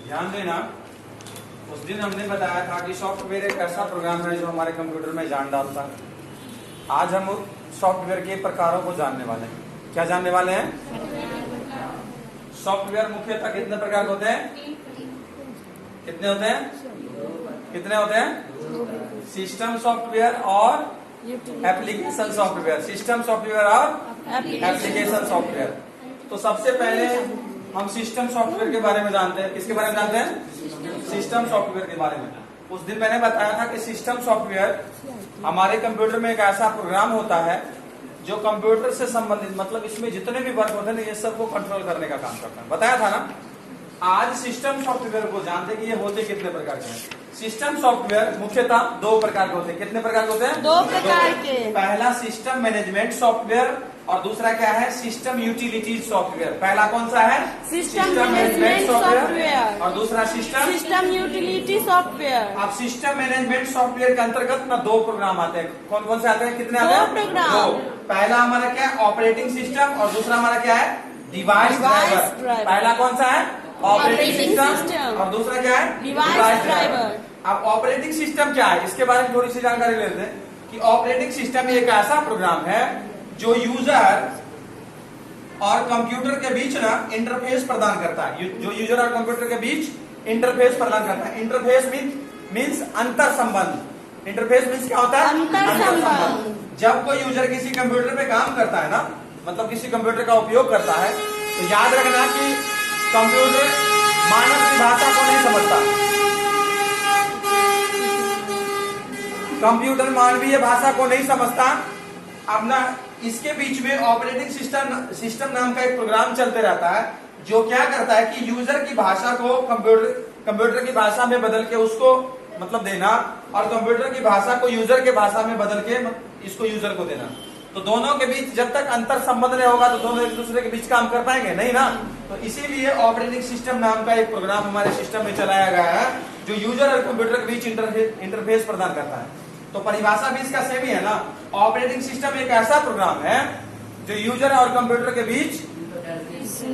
ध्यान देना, उस दिन हमने बताया था कि सॉफ्टवेयर एक ऐसा प्रोग्राम है जो हमारे कंप्यूटर में जान डालता है। आज हम सॉफ्टवेयर के प्रकारों को जानने वाले हैं। क्या जानने वाले हैं? सॉफ्टवेयर मुख्यतः कितने प्रकार के होते हैं? कितने होते हैं? कितने होते हैं? सिस्टम सॉफ्टवेयर और एप्लीकेशन सॉफ्टवेयर। सिस्टम सॉफ्टवेयर और एप्लीकेशन सॉफ्टवेयर। तो सबसे पहले हम सिस्टम सॉफ्टवेयर के बारे में जानते हैं। किसके बारे में जानते हैं? सिस्टम सॉफ्टवेयर के बारे में। उस दिन मैंने बताया था कि सिस्टम सॉफ्टवेयर हमारे कंप्यूटर में एक ऐसा प्रोग्राम होता है जो कंप्यूटर से संबंधित, मतलब इसमें जितने भी वर्क होते हैं ना, ये सबको कंट्रोल करने का काम करता है। बताया था ना। आज सिस्टम सॉफ्टवेयर को जानते हैं कि ये होते कितने प्रकार के हैं। सिस्टम सॉफ्टवेयर मुख्यतः दो प्रकार के होते हैं। कितने प्रकार के होते हैं? दो प्रकार के। पहला सिस्टम मैनेजमेंट सॉफ्टवेयर और दूसरा क्या है? System utility software. पहला कौन सा है? सिस्टम मैनेजमेंट सॉफ्टवेयर और दूसरा सिस्टम यूटिलिटी सॉफ्टवेयर। अब सिस्टम मैनेजमेंट सॉफ्टवेयर के अंतर्गत ना दो प्रोग्राम आते हैं। कौन कौन से आते हैं? कितने आते हैं? दो प्रोग्राम। दो। पहला हमारा क्या है? ऑपरेटिंग सिस्टम और दूसरा हमारा क्या है? Device driver. पहला कौन सा है? ऑपरेटिंग सिस्टम और दूसरा क्या है? Device driver. अब ऑपरेटिंग सिस्टम क्या है, इसके बारे में थोड़ी सी जानकारी लेते हैं कि ऑपरेटिंग सिस्टम एक ऐसा प्रोग्राम है जो यूजर और कंप्यूटर के बीच ना इंटरफेस प्रदान करता है। जो यूजर और कंप्यूटर के बीच इंटरफेस प्रदान करता है। इंटरफेस मीन्स अंतर संबंध। इंटरफेस मीन्स क्या होता है? अंतर संबंध। जब कोई यूजर किसी कंप्यूटर पे काम करता है ना, मतलब किसी कंप्यूटर का उपयोग करता है, तो याद रखना कि कंप्यूटर मानव की भाषा को नहीं समझता। कंप्यूटर मानवीय भाषा को नहीं समझता। अब ना इसके बीच में ऑपरेटिंग सिस्टम नाम का एक प्रोग्राम चलते रहता है जो क्या करता है कि यूजर की भाषा को कंप्यूटर की भाषा में बदल के उसको मतलब देना, और कंप्यूटर की भाषा को यूजर के भाषा में बदल के इसको यूजर को देना। तो दोनों के बीच जब तक अंतर संबंध नहीं होगा तो दोनों एक दूसरे के बीच काम कर पाएंगे नहीं ना। तो इसीलिए ऑपरेटिंग सिस्टम नाम का एक प्रोग्राम हमारे सिस्टम में चलाया गया है जो यूजर और कंप्यूटर के बीच इंटरफेस प्रदान करता है। तो परिभाषा भी इसका सेम ही है ना। ऑपरेटिंग सिस्टम एक ऐसा प्रोग्राम है जो यूजर और कंप्यूटर के बीच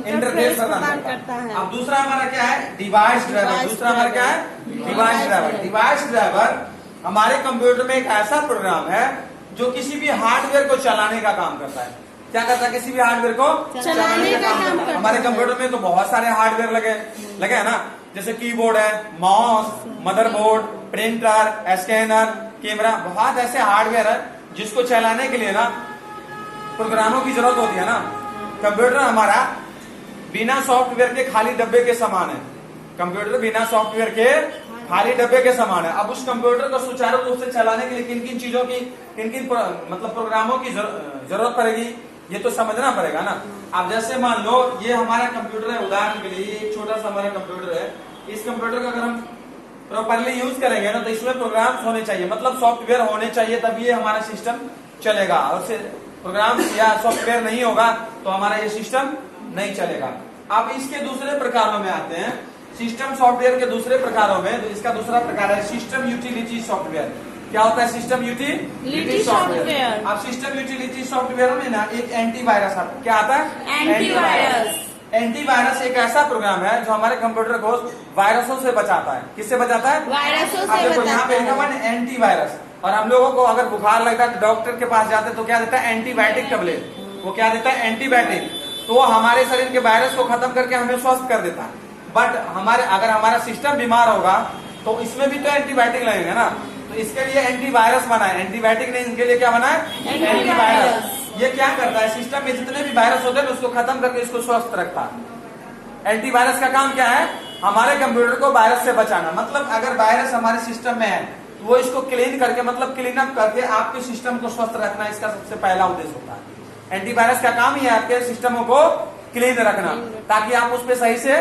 इंटरफेस प्रदान करता है। अब दूसरा हमारा क्या है? Device driver. दूसरा हमारा क्या है? Device driver. डिवाइस ड्राइवर हमारे कंप्यूटर में एक ऐसा प्रोग्राम है जो किसी भी हार्डवेयर को चलाने का काम करता है। क्या करता है? किसी भी हार्डवेयर को चलाने का काम करता है। हमारे कंप्यूटर में तो बहुत सारे हार्डवेयर लगे है ना, जैसे कीबोर्ड है, mouse, motherboard, printer, scanner, camera, बहुत ऐसे हार्डवेयर है जिसको चलाने के लिए ना प्रोग्रामों की जरूरत होती है ना। कंप्यूटर हमारा बिना सॉफ्टवेयर के खाली डब्बे के समान है। कंप्यूटर बिना सॉफ्टवेयर के खाली डब्बे के समान है। अब उस कंप्यूटर को सुचारू रूप से चलाने के लिए किन किन चीजों की, किन किन मतलब प्रोग्रामों की जरूरत पड़ेगी, ये तो समझना पड़ेगा ना। अब जैसे मान लो ये हमारा कंप्यूटर है, उदाहरण के लिए एक छोटा सा हमारा कंप्यूटर है। इस कंप्यूटर का अगर हम प्रॉपरली यूज करेंगे ना तो इसमें प्रोग्राम्स होने चाहिए, मतलब सॉफ्टवेयर होने चाहिए, तभी ये हमारा सिस्टम चलेगा। और प्रोग्राम या सॉफ्टवेयर नहीं होगा तो हमारा ये सिस्टम नहीं चलेगा। अब इसके दूसरे प्रकारों में आते हैं। सिस्टम सॉफ्टवेयर के दूसरे प्रकारों में, तो इसका दूसरा प्रकार है सिस्टम यूटिलिटी सॉफ्टवेयर। क्या होता है? System utility software. अब सिस्टम यूटिलिटी सॉफ्टवेयर में ना एक एंटीवायरस आता है। क्या आता है? एंटीवायरस। एंटीवायरस एक ऐसा प्रोग्राम है जो हमारे कंप्यूटर को वायरसों से बचाता है। किससे बचाता है? वायरसों से देखो यहाँ पे लिखा हुआ है एंटीवायरस। और हम लोगों को अगर बुखार लगता है तो डॉक्टर के पास जाते हैं तो क्या देता है? Antibiotic tablet. वो क्या देता है? एंटीबायोटिक। तो वो हमारे शरीर के वायरस को खत्म करके हमें स्वस्थ कर देता है। बट अगर हमारा सिस्टम बीमार होगा तो इसमें भी तो एंटीबायोटिक लगेगा ना। तो इसके लिए एंटीवायरस बना है। एंटीबायोटिक नहीं, इनके लिए क्या बना है? एंटीवायरस। ये क्या करता है? सिस्टम में जितने भी वायरस होते हैं उसको खत्म करके इसको स्वस्थ रखता है। एंटीवायरस का काम क्या है? हमारे कंप्यूटर को वायरस से बचाना। मतलब अगर वायरस हमारे सिस्टम में है तो वो इसको क्लीन करके, मतलब क्लीन अप करके आपके सिस्टम को स्वस्थ रखना इसका सबसे पहला उद्देश्य होता है। एंटीवायरस का काम ही है आपके सिस्टमों को क्लीन रखना, ताकि आप उस पर सही से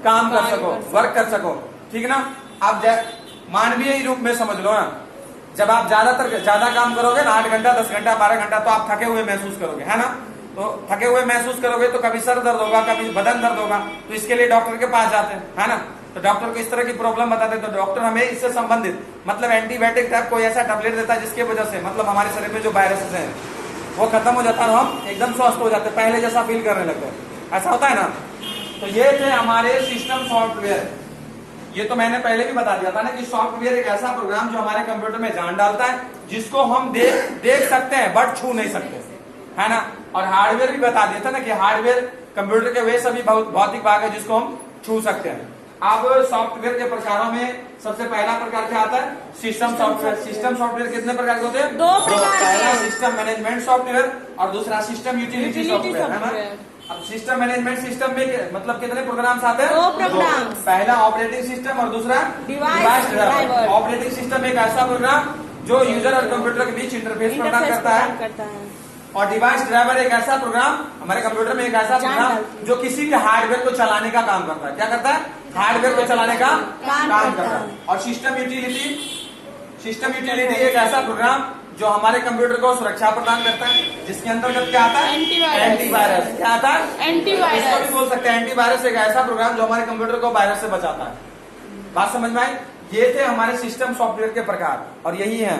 काम कर सको, वर्क कर सको। ठीक ना। आप मानवीय रूप में समझ लो ना, जब आप ज्यादा काम करोगे ना, 8 घंटा, 10 घंटा, 12 घंटा, तो आप थके हुए महसूस करोगे, है ना। तो थके हुए महसूस करोगे तो कभी सर दर्द होगा, कभी बदन दर्द होगा, तो इसके लिए डॉक्टर के पास जाते हैं, है ना। तो डॉक्टर को इस तरह की प्रॉब्लम बताते हैं तो डॉक्टर हमें इससे संबंधित मतलब एंटीबायोटिक टाइप कोई ऐसा टैबलेट देता है जिसकी वजह से मतलब हमारे शरीर में जो वायरसेस हैं वो खत्म हो जाता है और हम एकदम स्वस्थ हो जाते हैं, पहले जैसा फील करने लगते हैं। ऐसा होता है ना। तो ये थे हमारे सिस्टम सॉफ्टवेयर। ये तो मैंने पहले भी बता दिया था ना कि सॉफ्टवेयर एक ऐसा प्रोग्राम जो हमारे कंप्यूटर में जान डालता है, जिसको हम देख सकते हैं बट छू नहीं सकते, है ना। और हार्डवेयर भी बता देता ना कि हार्डवेयर कंप्यूटर के वे सभी भौतिक भाग है जिसको हम छू सकते हैं। अब सॉफ्टवेयर के प्रकारों में सबसे पहला प्रकार क्या आता है? System software. सिस्टम सॉफ्टवेयर कितने प्रकार के होते हैं? दो प्रकार के। पहला सिस्टम मैनेजमेंट सॉफ्टवेयर और दूसरा सिस्टम यूटिलिटी Utility सॉफ्टवेयर, है ना। software। अब सिस्टम मैनेजमेंट सिस्टम में मतलब कितने प्रोग्राम्स आते हैं? दो programs। पहला ऑपरेटिंग सिस्टम और दूसरा Device driver। ऑपरेटिंग सिस्टम एक ऐसा प्रोग्राम जो यूजर और कंप्यूटर के बीच इंटरफेस प्रदान करता है, और डिवाइस ड्राइवर एक ऐसा प्रोग्राम हमारे कंप्यूटर में एक ऐसा प्रोग्राम जो किसी भी हार्डवेयर को चलाने का काम करता है। क्या करता है? हार्डवेयर को चलाने का काम करता है। और सिस्टम यूटिलिटी एक ऐसा प्रोग्राम जो हमारे कंप्यूटर को सुरक्षा प्रदान करता है, जिसके अंतर्गत क्या आता है? एंटीवायरस। क्या आता है? एंटीवायरस। इसको भी बोल सकते हैं एंटीवायरस, एक ऐसा प्रोग्राम जो हमारे कंप्यूटर को वायरस से बचाता है। बात समझ में आई? ये थे हमारे सिस्टम सॉफ्टवेयर के प्रकार, और यही है